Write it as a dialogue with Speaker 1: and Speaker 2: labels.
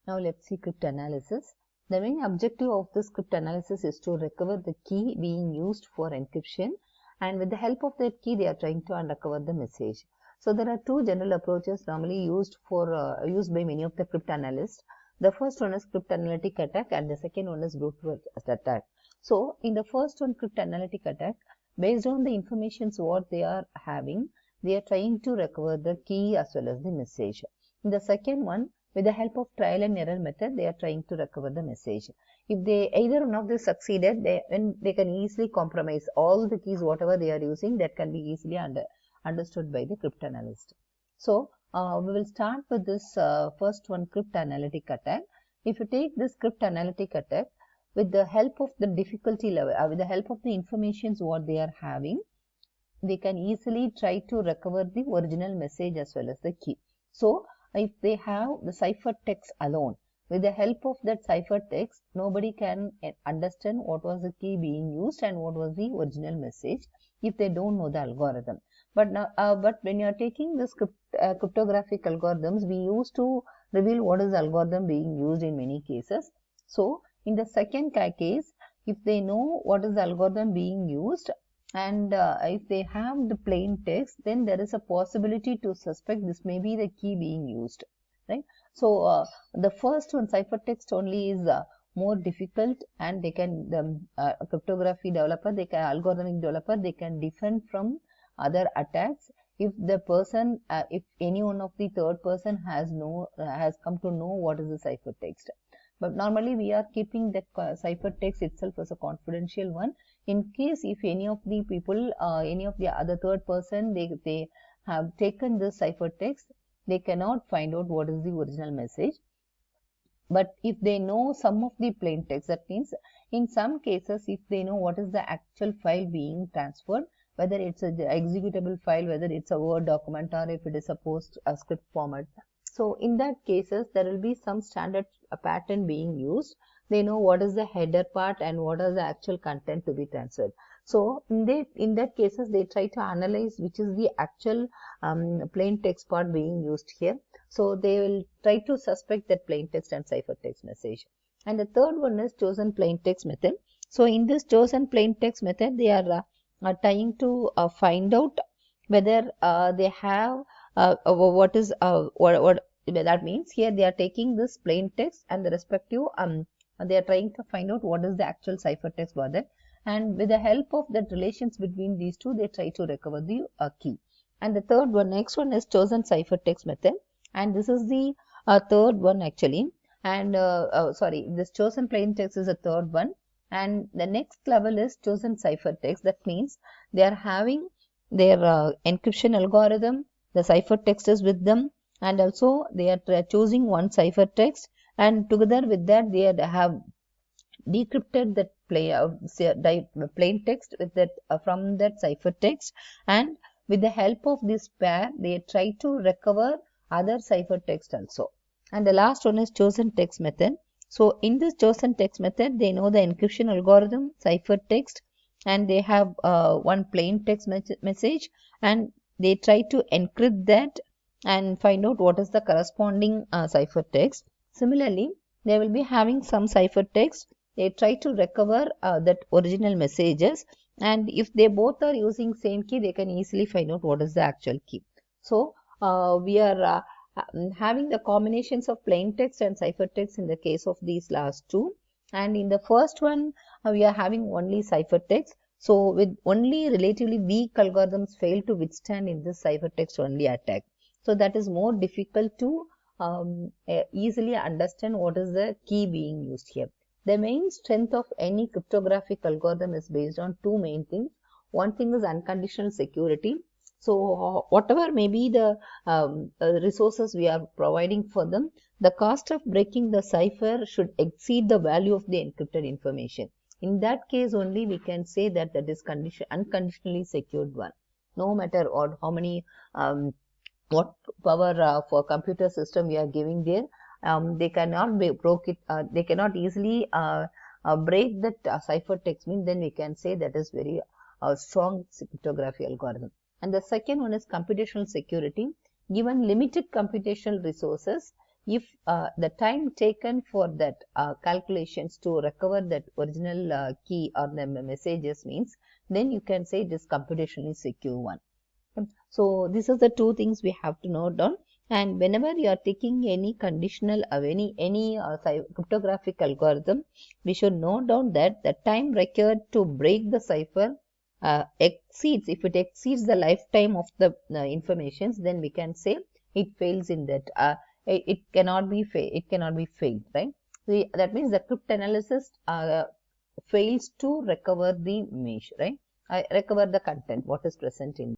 Speaker 1: Now let's see cryptanalysis. The main objective of this cryptanalysis is to recover the key being used for encryption, and with the help of that key they are trying to uncover the message. So there are two general approaches normally used by many of the cryptanalysts. The first one is cryptanalytic attack and the second one is brute force attack. So in the first one, cryptanalytic attack, based on the informations what they are having, they are trying to recover the key as well as the message. In the second one, with the help of trial and error method, they are trying to recover the message. If they either one of these succeeded, they can easily compromise all the keys, whatever they are using, that can be easily understood by the cryptanalyst. So we will start with this first one, cryptanalytic attack. If you take this cryptanalytic attack, with the help of the difficulty level, with the help of the informations what they are having, they can easily try to recover the original message as well as the key. So if they have the ciphertext alone, with the help of that ciphertext, nobody can understand what was the key being used and what was the original message if they don't know the algorithm. But now, when you are taking this cryptographic algorithms, we used to reveal what is the algorithm being used in many cases. So in the second case, if they know what is the algorithm being used, and if they have the plain text, then there is a possibility to suspect this may be the key being used, right? So the first one, ciphertext only, is more difficult, and they can, the cryptography developer, algorithmic developer, they can defend from other attacks if the person, if any one of the third person has come to know what is the ciphertext. But normally we are keeping that ciphertext itself as a confidential one. In case if any of the people, any of the other third person, they have taken this ciphertext, they cannot find out what is the original message. But if they know some of the plain text, that means in some cases, if they know what is the actual file being transferred, whether it's a executable file, whether it's a Word document, or if it is a script format. So in that cases, there will be some standard pattern being used. They know what is the header part and what is the actual content to be transferred. So in that cases, they try to analyze which is the actual plain text part being used here. So they will try to suspect that plain text and ciphertext message. And the third one is chosen plain text method. So in this chosen plain text method, they are trying to find out whether they have what that means. Here they are taking this plain text and the respective they are trying to find out what is the actual ciphertext for that, and with the help of that relations between these two, they try to recover the key. And the next one is chosen ciphertext method, and this is the third one actually. And sorry, this chosen plain text is the third one, and the next level is chosen ciphertext. That means they are having their encryption algorithm, the ciphertext is with them, and also they are choosing one ciphertext, and together with that they have decrypted that plain text with that from that ciphertext, and with the help of this pair they try to recover other ciphertext also. And the last one is chosen text method. So in this chosen text method, they know the encryption algorithm, ciphertext, and they have one plain text message, and they try to encrypt that and find out what is the corresponding ciphertext. Similarly, they will be having some ciphertext. They try to recover that original messages, and if they both are using same key, they can easily find out what is the actual key. So we are having the combinations of plain text and ciphertext in the case of these last two, and in the first one we are having only ciphertext. So with only relatively weak algorithms fail to withstand in this ciphertext only attack. So that is more difficult to easily understand what is the key being used here. The main strength of any cryptographic algorithm is based on two main things. One thing is unconditional security. So whatever may be the resources we are providing for them, the cost of breaking the cipher should exceed the value of the encrypted information. In that case only we can say that that is unconditionally secured one. No matter how many what power for computer system we are giving there, they cannot they cannot easily break that ciphertext. Means then we can say that is very strong cryptography algorithm. And the second one is computational security. Given limited computational resources, if the time taken for that calculations to recover that original key or the messages means, then you can say this computationally secure one. So these are the two things we have to note down. And whenever you are taking any conditional or any cryptographic algorithm, we should note down that the time required to break the cipher exceeds, if it exceeds the lifetime of the informations, then we can say it fails in that. It cannot be failed, right? That means the cryptanalysis fails to recover the mesh, right? Recover the content what is present in